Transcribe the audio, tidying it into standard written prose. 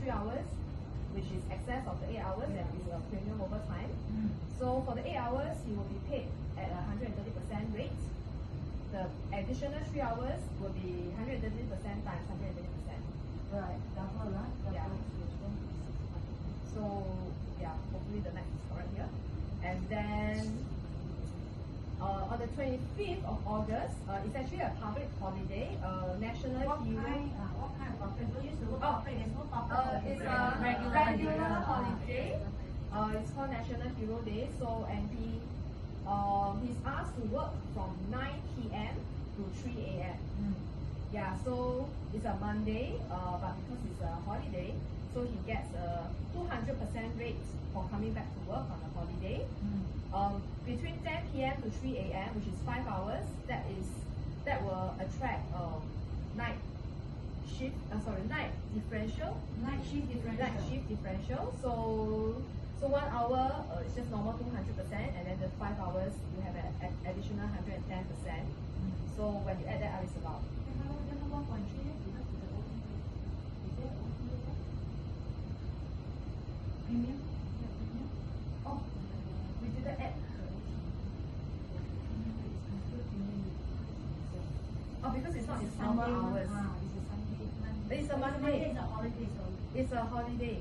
3 hours, which is excess of the 8 hours, and is a premium overtime. So for the 8 hours, you will be paid at 130% rate. The additional 3 hours will be 130% times 130%. Right, double, right? Yeah. Double. So yeah, hopefully the math is correct here. And then on the 25th of August, it's actually a public holiday, national What hero. kind of public? Don't use the word public. There's no public. It's a regular holiday. It's called National Hero Day. So and he's asked to work from 9 p.m. to 3 a.m. Yeah, so it's a Monday, but because it's a holiday, so he gets a 200% rate for coming back to work on a holiday. Between 10 p.m. to 3 a.m., which is 5 hours, that will attract night differential. Night shift differential. So 1 hour it's just normal 200%, and then the 5 hours you have an additional 110%. So when you add that up, it's about. Premium? Oh, we didn't add. Oh, because it's not his normal hours. It's a Sunday. It's a Monday. It's a holiday, so. It's a holiday.